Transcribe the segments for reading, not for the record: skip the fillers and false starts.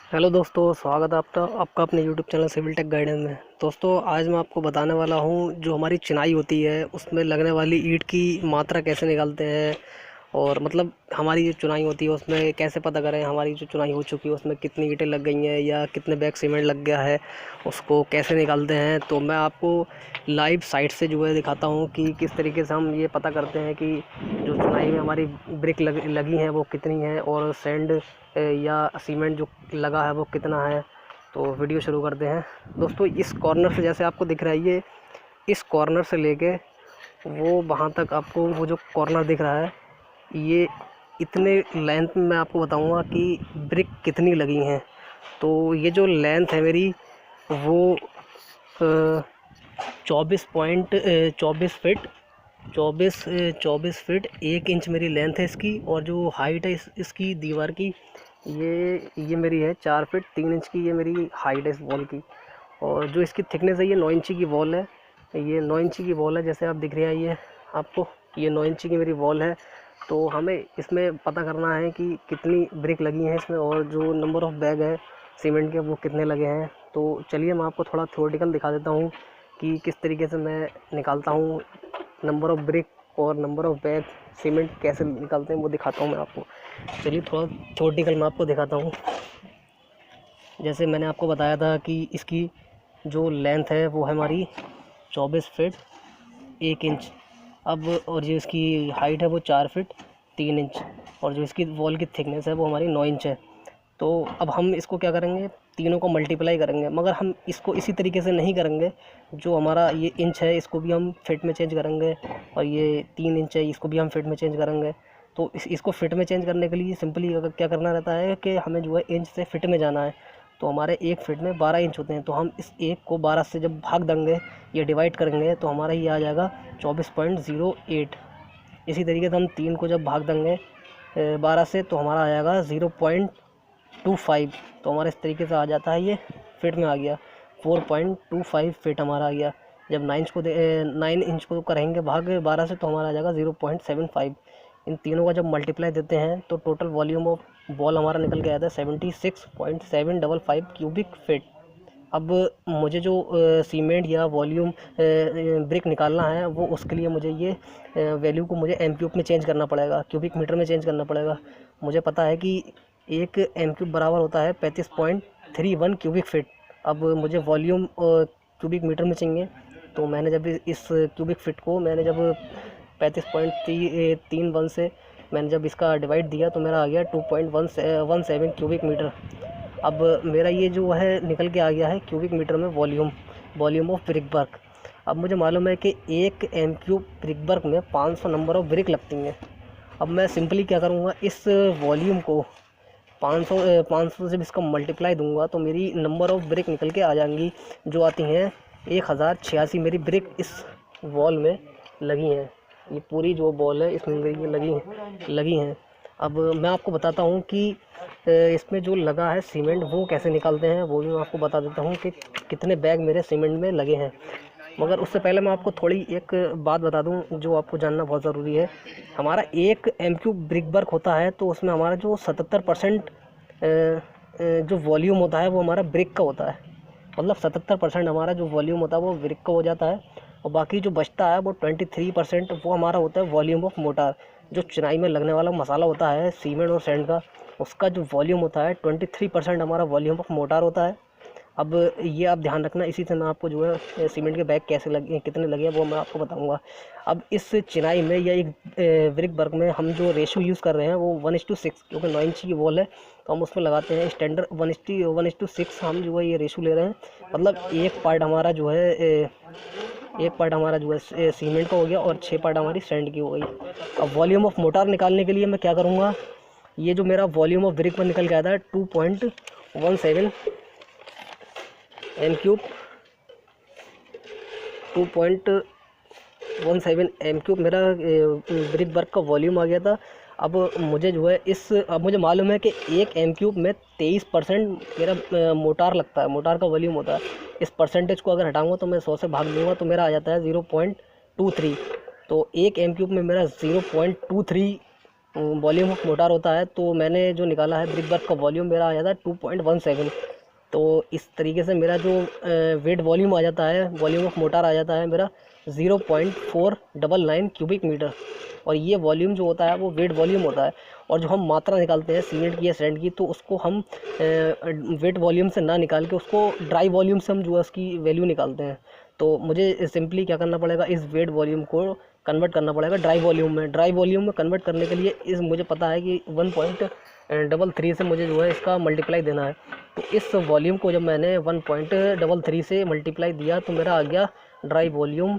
Hello दोस्तों, स्वागत है आपका अपने YouTube channel civil tech guidance में। दोस्तों, आज मैं आपको बताने वाला हूँ जो हमारी चिनाई होती है उसमें लगने वाली ईंट की मात्रा कैसे निकालते हैं। और मतलब हमारी जो चुनाई होती है उसमें कैसे पता करें हमारी जो चुनाई हो चुकी है उसमें कितनी ईंटें लग गई हैं या कितने बैग सीमेंट लग गया है, उसको कैसे निकालते हैं। तो मैं आपको लाइव साइट से जो है दिखाता हूँ कि किस तरीके से हम ये पता करते हैं कि जो चुनाई में हमारी ब्रिक लगी हैं वो कितनी है और सैंड या सीमेंट जो लगा है वो कितना है। तो वीडियो शुरू करते हैं। दोस्तों, इस कॉर्नर से जैसे आपको दिख रहा है, ये इस कॉर्नर से लेके वो वहाँ तक आपको वो जो कॉर्नर दिख रहा है, ये इतने लेंथ में मैं आपको बताऊंगा कि ब्रिक कितनी लगी हैं। तो ये जो लेंथ है मेरी वो 24 फीट 1 इंच मेरी लेंथ है इसकी। और जो हाइट है इसकी दीवार की, ये मेरी है 4 फीट 3 इंच की, ये मेरी हाइट है इस वॉल की। और जो इसकी थिकनेस है, ये 9 इंची की वॉल है। ये 9 इंची की वॉल है, जैसे आप दिख रही है ये आपको, ये 9 इंची की मेरी वॉल है। तो हमें इसमें पता करना है कि कितनी ब्रिक लगी हैं इसमें और जो नंबर ऑफ़ बैग है सीमेंट के वो कितने लगे हैं। तो चलिए मैं आपको थोड़ा थ्योरेटिकल दिखा देता हूँ कि किस तरीके से मैं निकालता हूँ नंबर ऑफ़ ब्रिक और नंबर ऑफ़ बैग सीमेंट कैसे निकालते हैं वो दिखाता हूँ मैं आपको। चलिए थोड़ा थ्योरेटिकल मैं आपको दिखाता हूँ। जैसे मैंने आपको बताया था कि इसकी जो लेंथ है वो है हमारी 24 फीट 1 इंच। अब और जो इसकी हाइट है वो 4 फीट 3 इंच। और जो इसकी वॉल की थिकनेस है वो हमारी 9 इंच है। तो अब हम इसको क्या करेंगे, तीनों को मल्टीप्लाई करेंगे, मगर हम इसको इसी तरीके से नहीं करेंगे। जो हमारा ये इंच है इसको भी हम फिट में चेंज करेंगे, और ये 3 इंच है इसको भी हम फिट में चेंज करेंगे। तो इसको फिट में चेंज करने के लिए सिंपली क्या करना रहता है कि हमें जो है इंच से फिट में जाना है। तो हमारे 1 फीट में 12 इंच होते हैं, तो हम इस एक को 12 से जब भाग देंगे, ये डिवाइड करेंगे, तो हमारा ये आ जाएगा 24.08। इसी तरीके से हम 3 को जब भाग देंगे 12 से, तो हमारा आ जाएगा 0.25। तो हमारा इस तरीके से आ जाता है, ये फिट में आ गया 4.25 फिट हमारा आ गया। जब 9 इंच को करेंगे भाग 12 से, तो हमारा आ जाएगा 0.75। इन तीनों का जब मल्टीप्लाई देते हैं तो टोटल वॉल्यूम ऑफ बॉल हमारा निकल के आया था 76.755 क्यूबिक फिट। अब मुझे जो सीमेंट या वॉल्यूम ब्रिक निकालना है, वो उसके लिए मुझे ये वैल्यू को मुझे एम क्यूब में चेंज करना पड़ेगा, क्यूबिक मीटर में चेंज करना पड़ेगा। मुझे पता है कि एक एम क्यूब बराबर होता है 35.31 क्यूबिक फिट। अब मुझे वॉल्यूम क्यूबिक मीटर में चाहिए। तो मैंने जब इस क्यूबिक फिट को मैंने जब 35.31 से मैंने जब इसका डिवाइड दिया, तो मेरा आ गया 2.17 क्यूबिक मीटर। अब मेरा ये जो है निकल के आ गया है क्यूबिक मीटर में वॉल्यूम ऑफ ब्रिक वर्क। अब मुझे मालूम है कि एक एम क्यूब ब्रिक वर्क में 500 नंबर ऑफ ब्रिक लगती हैं। अब मैं सिंपली क्या करूँगा, इस वॉल्यूम को 500 से भी इसका मल्टीप्लाई दूंगा, तो मेरी नंबर ऑफ़ ब्रिक निकल के आ जाएंगी, जो आती हैं 1086 मेरी ब्रिक इस वॉल में लगी हैं। ये पूरी जो बॉल है इसमें मेरी ये लगी हैं। अब मैं आपको बताता हूँ कि इसमें जो लगा है सीमेंट वो कैसे निकालते हैं, वो भी मैं आपको बता देता हूँ कि कितने बैग मेरे सीमेंट में लगे हैं। मगर उससे पहले मैं आपको थोड़ी एक बात बता दूं जो आपको जानना बहुत ज़रूरी है। हमारा एक एम क्यूब ब्रिक वर्क होता है, तो उसमें हमारा जो 77% जो वॉल्यूम होता है वो हमारा ब्रिक का होता है। मतलब 77% हमारा जो वॉल्यूम होता है वो ब्रिक का हो जाता है, और बाकी जो बचता है वो 23% वो हमारा होता है वॉल्यूम ऑफ मोटार। जो चिनाई में लगने वाला मसाला होता है सीमेंट और सैंड का, उसका जो वॉल्यूम होता है 23% हमारा वॉल्यूम ऑफ मोटार होता है। अब ये आप ध्यान रखना। इसी से मैं आपको जो है सीमेंट के बैग कैसे लगे, कितने लगे हैं, वो मैं आपको बताऊंगा। अब इस चिनाई में या एक ब्रिक वर्क में हम जो रेशो यूज़ कर रहे हैं वो 1:6, क्योंकि 9 इंच की वॉल है तो हम उसमें लगाते हैं स्टैंडर्ड 1:6 हम जो है ये रेशो ले रहे हैं। मतलब एक पार्ट हमारा जो है सीमेंट का हो गया और 6 पार्ट हमारी सैंड की हो गई। अब वॉल्यूम ऑफ मोटार निकालने के लिए मैं क्या करूँगा, ये जो मेरा वॉल्यूम ऑफ ब्रिक पर निकल के आता है 2.17 एम क्यूब 2.17 एम क्यूब मेरा ब्रिक वर्क का वॉल्यूम आ गया था। अब मुझे जो है अब मुझे मालूम है कि एक एम क्यूब में 23% मेरा मोटार लगता है, मोटार का वॉल्यूम होता है। इस परसेंटेज को अगर हटाऊंगा तो मैं 100 से भाग दूंगा तो मेरा आ जाता है 0.23। तो एक एम क्यूब में मेरा 0.23 वॉल्यूम ऑफ मोटार होता है, तो मैंने जो निकाला है ब्रिक वर्क का वॉल्यूम मेरा आया था 2.17। तो इस तरीके से मेरा जो वेट वॉल्यूम आ जाता है, वॉल्यूम ऑफ मोटार आ जाता है मेरा 0.499 क्यूबिक मीटर। और ये वॉल्यूम जो होता है वो वेट वॉल्यूम होता है। और जो हम मात्रा निकालते हैं सीमेंट की या सैंड की, तो उसको हम वेट वॉल्यूम से ना निकाल के उसको ड्राई वॉल्यूम से हम जो है उसकी वैल्यू निकालते हैं। तो मुझे सिंपली क्या करना पड़ेगा, इस वेट वॉल्यूम को कन्वर्ट करना पड़ेगा ड्राई वॉल्यूम में। ड्राई वॉल्यूम में कन्वर्ट करने के लिए इस मुझे पता है कि 1.33 से मुझे जो है इसका मल्टीप्लाई देना है। तो इस वॉल्यूम को जब मैंने 1.33 से मल्टीप्लाई दिया तो मेरा आ गया ड्राई वॉल्यूम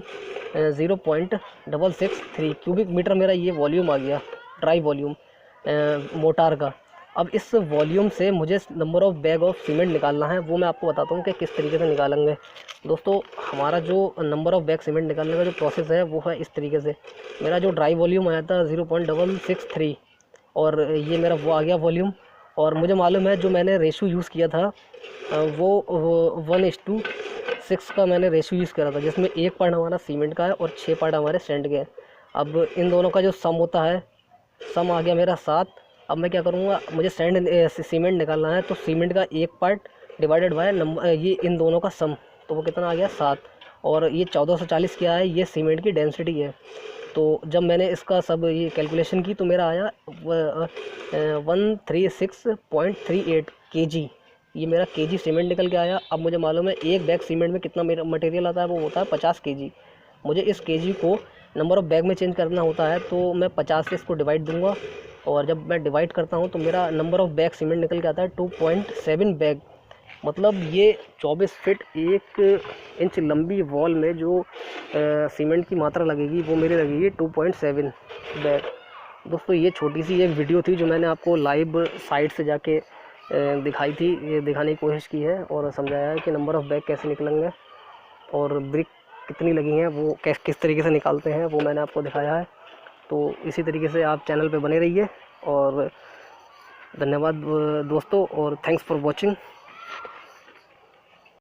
0.663 क्यूबिक मीटर। मेरा ये वॉल्यूम आ गया ड्राई वॉल्यूम मोटार का। अब इस वॉल्यूम से मुझे number of bag of cement निकालना है, वो मैं आपको बताता हूँ कि किस तरीके से निकालेंगे। दोस्तों, हमारा जो नंबर ऑफ़ बैग सीमेंट निकालने का जो प्रोसेस है वो है इस तरीके से। मेरा जो ड्राई वॉल्यूम आया था 0.663 और ये मेरा वो आ गया वॉल्यूम। और मुझे मालूम है जो मैंने रेशो यूज़ किया था वो 1:6 का मैंने रेशो यूज़ करा था, जिसमें 1 पार्ट हमारा सीमेंट का है और 6 पार्ट हमारे सैंड के हैं। अब इन दोनों का जो सम होता है, सम आ गया मेरा 7। अब मैं क्या करूँगा, मुझे सीमेंट निकालना है, तो सीमेंट का 1 पार्ट डिवाइडेड बाय ये इन दोनों का सम, तो वो कितना आ गया 7। और ये 1440 क्या है, ये सीमेंट की डेंसिटी है। तो जब मैंने इसका सब ये कैलकुलेशन की तो मेरा आया 136.38 kg। ये मेरा kg सीमेंट निकल के आया। अब मुझे मालूम है एक बैग सीमेंट में कितना मेरा मटेरियल आता है, वो होता है 50 kg। मुझे इस kg को नंबर ऑफ़ बैग में चेंज करना होता है, तो मैं 50 से इसको डिवाइड दूंगा। और जब मैं डिवाइड करता हूँ तो मेरा नंबर ऑफ़ बैग सीमेंट निकल के आता है 2.7 बैग। मतलब ये 24 फीट 1 इंच लंबी वॉल में जो सीमेंट की मात्रा लगेगी वो मेरी लगेगी 2.7 बैग। दोस्तों, ये छोटी सी एक वीडियो थी जो मैंने आपको लाइव साइट से जाके दिखाई थी, ये दिखाने की कोशिश की है और समझाया है कि नंबर ऑफ़ बैग कैसे निकलेंगे और ब्रिक कितनी लगी हैं वो किस तरीके से निकालते हैं, वो मैंने आपको दिखाया है। तो इसी तरीके से आप चैनल पे बने रहिए और धन्यवाद दोस्तों, और थैंक्स फॉर वॉचिंग।